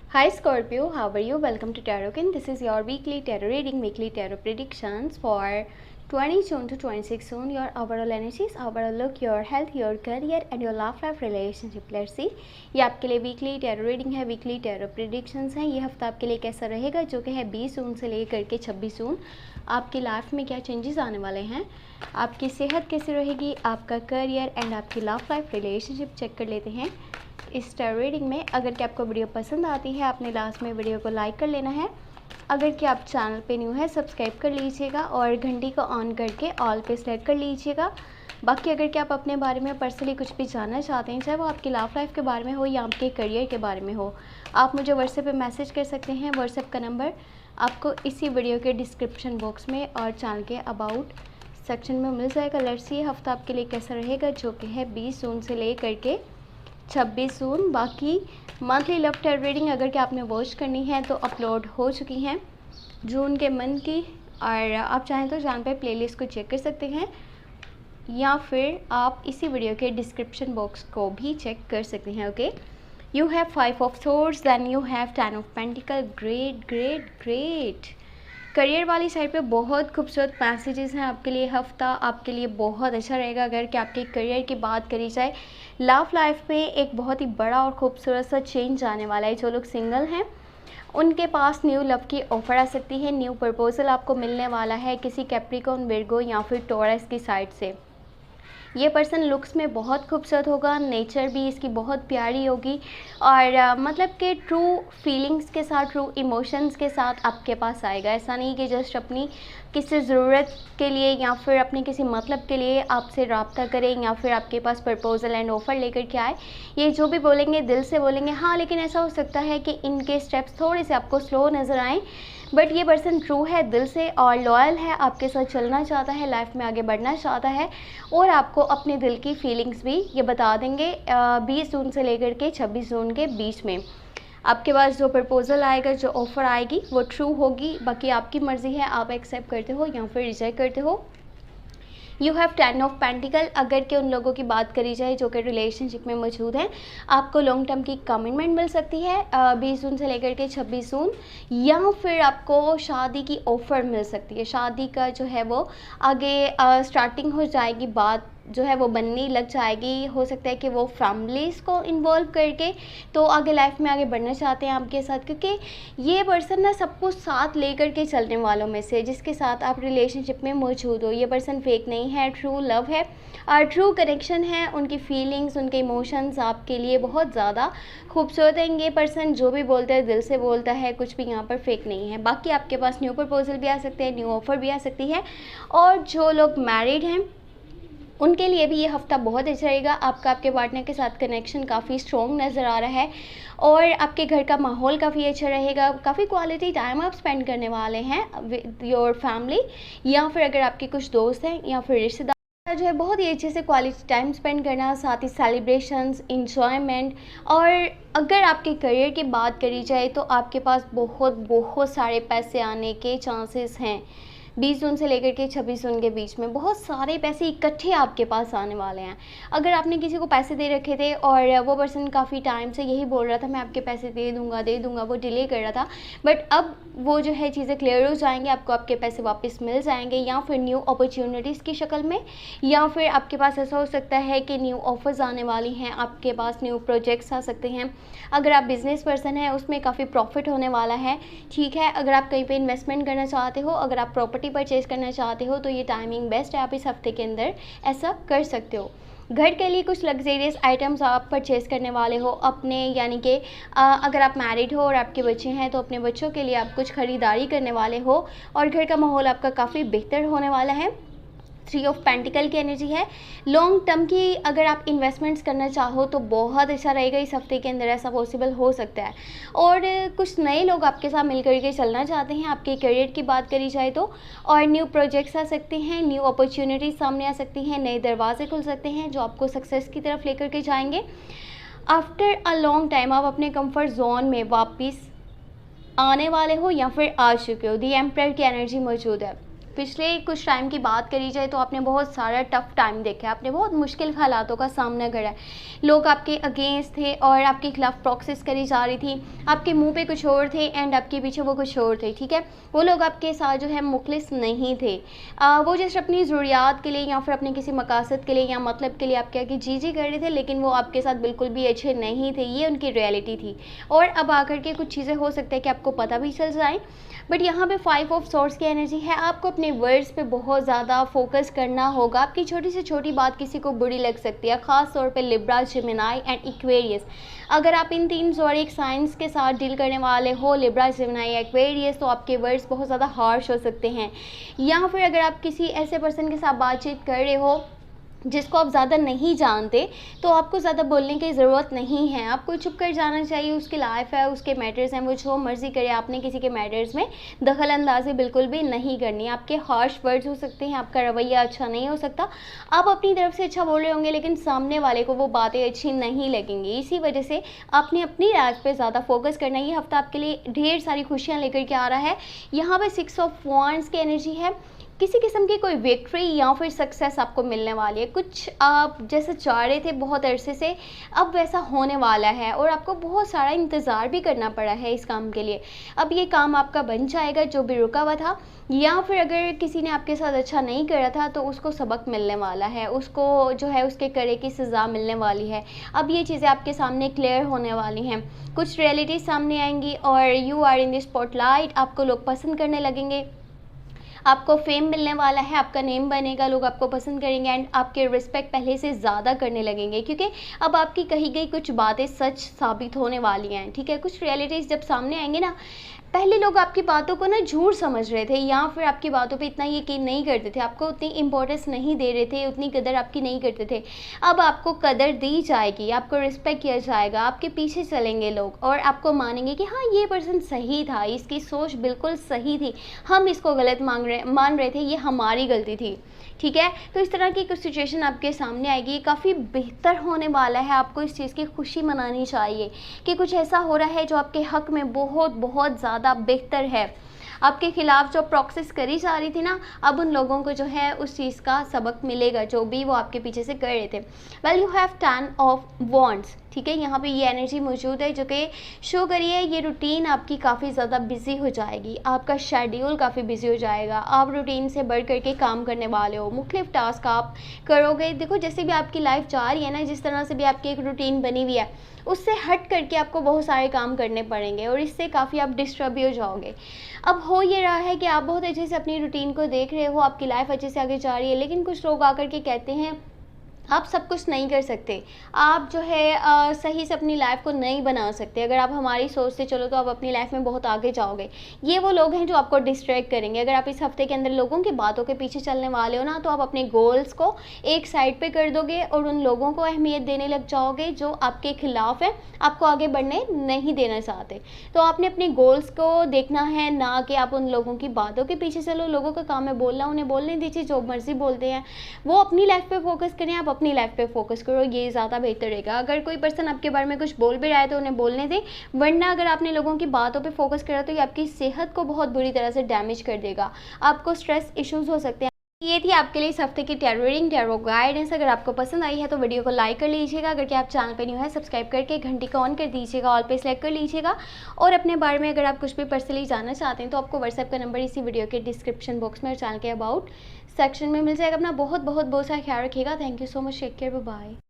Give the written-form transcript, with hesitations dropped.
Hi Scorpio, how are you? Welcome to Tarotkin. This is your weekly tarot reading, weekly tarot predictions for 20 June to 26 June. Your overall energies, overall look, your health, your career and your love life relationship. Let's see. ये आपके लिए weekly tarot reading है, weekly tarot predictions हैं। ये हफ्ता आपके लिए कैसा रहेगा, जो कि है 20 जून से लेकर के 26 जून। आपकी लाइफ में क्या चेंजेस आने वाले हैं, आपकी सेहत कैसी रहेगी, आपका करियर एंड आपकी लव लाइफ रिलेशनशिप चेक कर लेते हैं इस टैरो रीडिंग में। अगर कि आपको वीडियो पसंद आती है, आपने लास्ट में वीडियो को लाइक कर लेना है। अगर कि आप चैनल पे न्यू है, सब्सक्राइब कर लीजिएगा और घंटी को ऑन करके ऑल पे सेलेक्ट कर लीजिएगा। बाकी अगर कि आप अपने बारे में पर्सनली कुछ भी जानना चाहते हैं, चाहे वो आपकी लव लाइफ के बारे में हो या आपके करियर के बारे में हो, आप मुझे व्हाट्सएप पे मैसेज कर सकते हैं। व्हाट्सएप का नंबर आपको इसी वीडियो के डिस्क्रिप्शन बॉक्स में और चैनल के अबाउट सेक्शन में मिल जाएगा। लेट्स सी हफ्ता आपके लिए कैसा रहेगा, जो कि है 20 जून से ले करके 26 जून। बाकी मंथली लव टैरो रीडिंग अगर कि आपने वॉच करनी है तो अपलोड हो चुकी हैं जून के मंथ की, और आप चाहें तो चैनल पे प्लेलिस्ट को चेक कर सकते हैं या फिर आप इसी वीडियो के डिस्क्रिप्शन बॉक्स को भी चेक कर सकते हैं। Okay, you have 5 of swords, then you have 10 of pentacle. Great great great. Career वाली साइड पे बहुत खूबसूरत मैसेजेस हैं आपके लिए। हफ्ता आपके लिए बहुत अच्छा रहेगा अगर कि आपके करियर की बात करी जाए। लव लाइफ में एक बहुत ही बड़ा और खूबसूरत सा चेंज आने वाला है। जो लोग सिंगल हैं उनके पास न्यू लव की ऑफ़र आ सकती है, न्यू प्रपोजल आपको मिलने वाला है किसी कैप्रिकॉर्न, विर्गो या फिर टॉरस की साइड से। ये पर्सन लुक्स में बहुत खूबसूरत होगा, नेचर भी इसकी बहुत प्यारी होगी और मतलब कि ट्रू फीलिंग्स के साथ, ट्रू इमोशंस के साथ आपके पास आएगा। ऐसा नहीं कि जस्ट अपनी किसी ज़रूरत के लिए या फिर अपने किसी मतलब के लिए आपसे रब्ता करें या फिर आपके पास प्रपोजल एंड ऑफ़र लेकर के आए। ये जो भी बोलेंगे दिल से बोलेंगे, हाँ, लेकिन ऐसा हो सकता है कि इनके स्टेप्स थोड़े से आपको स्लो नज़र आएँ, बट ये पर्सन ट्रू है दिल से और लॉयल है, आपके साथ चलना चाहता है, लाइफ में आगे बढ़ना चाहता है और आपको अपने दिल की फीलिंग्स भी ये बता देंगे 20 जून से लेकर के 26 जून के बीच में। आपके पास जो प्रपोजल आएगा, जो ऑफ़र आएगी वो ट्रू होगी। बाकी आपकी मर्ज़ी है, आप एक्सेप्ट करते हो या फिर रिजेक्ट करते हो। You have 10 of pentacle. अगर के उन लोगों की बात करी जाए जो कि रिलेशनशिप में मौजूद हैं, आपको लॉन्ग टर्म की कमिटमेंट मिल सकती है 20 जून से लेकर के 26 जून, या फिर आपको शादी की ऑफ़र मिल सकती है। शादी का जो है वो आगे स्टार्टिंग हो जाएगी, बात जो है वो बननी लग जाएगी। हो सकता है कि वो फैमिलीज़ को इन्वॉल्व करके तो आगे लाइफ में आगे बढ़ना चाहते हैं आपके साथ, क्योंकि ये पर्सन ना सब कुछ साथ लेकर के चलने वालों में से जिसके साथ आप रिलेशनशिप में मौजूद हो। ये पर्सन फेक नहीं है, ट्रू लव है और ट्रू कनेक्शन है। उनकी फीलिंग्स, उनके इमोशंस आपके लिए बहुत ज़्यादा खूबसूरत हैं। ये पर्सन जो भी बोलता है दिल से बोलता है, कुछ भी यहाँ पर फेक नहीं है। बाकी आपके पास न्यू प्रपोजल भी आ सकते हैं, न्यू ऑफ़र भी आ सकती है। और जो लोग मैरिड हैं उनके लिए भी ये हफ्ता बहुत अच्छा रहेगा। आपका आपके पार्टनर के साथ कनेक्शन काफ़ी स्ट्रॉन्ग नज़र आ रहा है और आपके घर का माहौल काफ़ी अच्छा रहेगा। काफ़ी क्वालिटी टाइम आप स्पेंड करने वाले हैं विद योर फैमिली, या फिर अगर आपके कुछ दोस्त हैं या फिर रिश्तेदार, जो है बहुत ही अच्छे से क्वालिटी टाइम स्पेंड करना, साथ ही सेलिब्रेशंस, इंजॉयमेंट। और अगर आपके करियर की बात करी जाए तो आपके पास बहुत बहुत सारे पैसे आने के चांसेस हैं। 20 जून से लेकर के 26 जून के बीच में बहुत सारे पैसे इकट्ठे आपके पास आने वाले हैं। अगर आपने किसी को पैसे दे रखे थे और वो पर्सन काफ़ी टाइम से यही बोल रहा था मैं आपके पैसे दे दूंगा, वो डिले कर रहा था, बट अब वो जो है चीज़ें क्लियर हो जाएंगी, आपको आपके पैसे वापस मिल जाएंगे, या फिर न्यू अपॉर्चुनिटीज़ की शक्ल में, या फिर आपके पास ऐसा हो सकता है कि न्यू ऑफर्स आने वाली हैं, आपके पास न्यू प्रोजेक्ट्स आ सकते हैं। अगर आप बिजनेस पर्सन हैं उसमें काफ़ी प्रॉफिट होने वाला है, ठीक है। अगर आप कहीं पे इन्वेस्टमेंट करना चाहते हो, अगर आप प्रॉपर्टी परचेज करना चाहते हो तो ये टाइमिंग बेस्ट है, आप इस हफ्ते के अंदर ऐसा कर सकते हो। घर के लिए कुछ लग्जरियस आइटम्स आप परचेज़ करने वाले हो अपने, यानी कि अगर आप मैरिड हो और आपके बच्चे हैं तो अपने बच्चों के लिए आप कुछ ख़रीदारी करने वाले हो और घर का माहौल आपका काफ़ी बेहतर होने वाला है। 3 ऑफ पेंटिकल की एनर्जी है। लॉन्ग टर्म की अगर आप इन्वेस्टमेंट्स करना चाहो तो बहुत अच्छा रहेगा, इस हफ्ते के अंदर ऐसा पॉसिबल हो सकता है। और कुछ नए लोग आपके साथ मिल करके चलना चाहते हैं आपके करियर की बात करी जाए तो, और न्यू प्रोजेक्ट्स आ सकते हैं, न्यू अपॉर्चुनिटीज़ सामने आ सकती हैं, नए दरवाजे खुल सकते हैं जो आपको सक्सेस की तरफ लेकर के जाएंगे। आफ्टर अ लॉन्ग टाइम आप अपने कंफर्ट जोन में वापस आने वाले हो या फिर आ चुके हो। दी एम्परर की एनर्जी मौजूद है। पिछले कुछ टाइम की बात करी जाए तो आपने बहुत सारा टफ टाइम देखा है, आपने बहुत मुश्किल हालातों का सामना करा है। लोग आपके अगेंस्ट थे और आपके खिलाफ प्रोसेस करी जा रही थी, आपके मुंह पे कुछ और थे एंड आपके पीछे वो कुछ और थे, ठीक है। वो लोग आपके साथ जो है मुखलिस नहीं थे। वो जस्ट अपनी ज़रूरियात के लिए या फिर अपने किसी मकासद के लिए या मतलब के लिए आपके आगे जी कर रहे थे, लेकिन वो आपके साथ बिल्कुल भी अच्छे नहीं थे। ये उनकी रियलिटी थी। और अब आकर के कुछ चीज़ें हो सकता है कि आपको पता भी चल जाए, बट यहाँ पे 5 ऑफ सॉर्ड्स की एनर्जी है। आपको अपने वर्ड्स पे बहुत ज़्यादा फोकस करना होगा। आपकी छोटी से छोटी बात किसी को बुरी लग सकती है, ख़ास तौर पे लिब्रा, जेमिनी एंड एक्वेरियस। अगर आप इन 3 ज़ोडिएक साइंस के साथ डील करने वाले हो, लिब्रा, जेमिनी, एक्वेरियस, तो आपके वर्ड्स बहुत ज़्यादा हार्श हो सकते हैं। या फिर अगर आप किसी ऐसे पर्सन के साथ बातचीत कर रहे हो जिसको आप ज़्यादा नहीं जानते, तो आपको ज़्यादा बोलने की ज़रूरत नहीं है, आपको चुप कर जाना चाहिए। उसकी लाइफ है, उसके मैटर्स हैं, वो जो मर्ज़ी करे। आपने किसी के मैटर्स में दखल अंदाजी बिल्कुल भी नहीं करनी। आपके हार्श वर्ड्स हो सकते हैं, आपका रवैया अच्छा नहीं हो सकता, आप अपनी तरफ से अच्छा बोल रहे होंगे लेकिन सामने वाले को वो बातें अच्छी नहीं लगेंगी। इसी वजह से आपने अपनी लाइफ पर ज़्यादा फोकस करना है। ये हफ्ता आपके लिए ढेर सारी खुशियाँ लेकर के आ रहा है। यहाँ पर 6 ऑफ वांड्स की एनर्जी है। किसी किस्म की कोई विक्ट्री या फिर सक्सेस आपको मिलने वाली है। कुछ आप जैसे चाह रहे थे बहुत अरसे से, अब वैसा होने वाला है और आपको बहुत सारा इंतज़ार भी करना पड़ा है इस काम के लिए। अब ये काम आपका बन जाएगा जो भी रुका हुआ था। या फिर अगर किसी ने आपके साथ अच्छा नहीं करा था तो उसको सबक मिलने वाला है, उसको जो है उसके करे की सज़ा मिलने वाली है। अब ये चीज़ें आपके सामने क्लियर होने वाली हैं, कुछ रियलिटी सामने आएंगी और you are in the spotlight. आपको लोग पसंद करने लगेंगे, आपको फेम मिलने वाला है, आपका नेम बनेगा, लोग आपको पसंद करेंगे एंड आपके रिस्पेक्ट पहले से ज़्यादा करने लगेंगे, क्योंकि अब आपकी कही गई कुछ बातें सच साबित होने वाली हैं, ठीक है। कुछ रियलिटीज़ जब सामने आएंगे ना, पहले लोग आपकी बातों को ना झूठ समझ रहे थे या फिर आपकी बातों पे इतना यकीन नहीं करते थे, आपको उतनी इंपॉर्टेंस नहीं दे रहे थे, उतनी कदर आपकी नहीं करते थे। अब आपको कदर दी जाएगी, आपको रिस्पेक्ट किया जाएगा, आपके पीछे चलेंगे लोग और आपको मानेंगे कि हाँ ये पर्सन सही था, इसकी सोच बिल्कुल सही थी, हम इसको गलत मान रहे थे, ये हमारी गलती थी, ठीक है। तो इस तरह की कुछ सिचुएशन आपके सामने आएगी, काफ़ी बेहतर होने वाला है। आपको इस चीज़ की खुशी मनानी चाहिए कि कुछ ऐसा हो रहा है जो आपके हक़ में बहुत बहुत ज़्यादा बेहतर है। आपके खिलाफ जो प्रोसेस करी जा रही थी ना, अब उन लोगों को जो है उस चीज़ का सबक मिलेगा जो भी वो आपके पीछे से कर रहे थे। Well you have 10 of wands, ठीक है। यहाँ पे ये एनर्जी मौजूद है जो कि शो करी है ये रूटीन आपकी काफ़ी ज़्यादा बिजी हो जाएगी, आपका शेड्यूल काफ़ी बिजी हो जाएगा, आप रूटीन से बढ़ करके काम करने वाले हो, मुख्तलिफ टास्क आप करोगे। देखो जैसे भी आपकी लाइफ जा रही है ना, जिस तरह से भी आपकी एक रूटीन बनी हुई है, उससे हट करके आपको बहुत सारे काम करने पड़ेंगे और इससे काफ़ी आप डिस्टर्ब भी हो जाओगे। अब हो ये रहा है कि आप बहुत अच्छे से अपनी रूटीन को देख रहे हो, आपकी लाइफ अच्छे से आगे जा रही है, लेकिन कुछ लोग आकर के कहते हैं आप सब कुछ नहीं कर सकते, आप जो है सही से अपनी लाइफ को नहीं बना सकते। अगर आप हमारी सोच से चलो तो आप अपनी लाइफ में बहुत आगे जाओगे। ये वो लोग हैं जो आपको डिस्ट्रैक्ट करेंगे। अगर आप इस हफ्ते के अंदर लोगों की बातों के पीछे चलने वाले हो ना, तो आप अपने गोल्स को एक साइड पे कर दोगे और उन लोगों को अहमियत देने लग जाओगे जो आपके खिलाफ है, आपको आगे बढ़ने नहीं देना चाहते। तो आपने अपने गोल्स को देखना है, ना कि आप उन लोगों की बातों के पीछे चलो। लोगों का काम है बोलना, उन्हें बोलने दीजिए, जो मर्जी बोलते हैं, वो अपनी लाइफ पे फोकस करें, आप अपनी लाइफ पे फोकस करो, ये ज़्यादा बेहतर रहेगा। अगर कोई पर्सन आपके बारे में कुछ बोल भी रहा है तो उन्हें बोलने दें, वरना अगर आपने लोगों की बातों पे फोकस करा तो ये आपकी सेहत को बहुत बुरी तरह से डैमेज कर देगा, आपको स्ट्रेस इश्यूज हो सकते हैं। ये थी आपके लिए इस हफ्ते की टैरो रीडिंग, टैरो गाइडेंस। अगर आपको पसंद आई है तो वीडियो को लाइक कर लीजिएगा। अगर क्या आप चैनल पे न्यू है, सब्सक्राइब करके घंटी को ऑन कर दीजिएगा, ऑल पे सेलेक्ट कर लीजिएगा। और अपने बारे में अगर आप कुछ भी पर्सनली जानना चाहते हैं तो आपको व्हाट्सएप का नंबर इसी वीडियो के डिस्क्रिप्शन बॉक्स में और चैनल के अबाउट सेक्शन में मिल जाएगा। अपना बहुत बहुत बहुत सारा ख्याल रखिएगा। Thank you so much, take care, bye.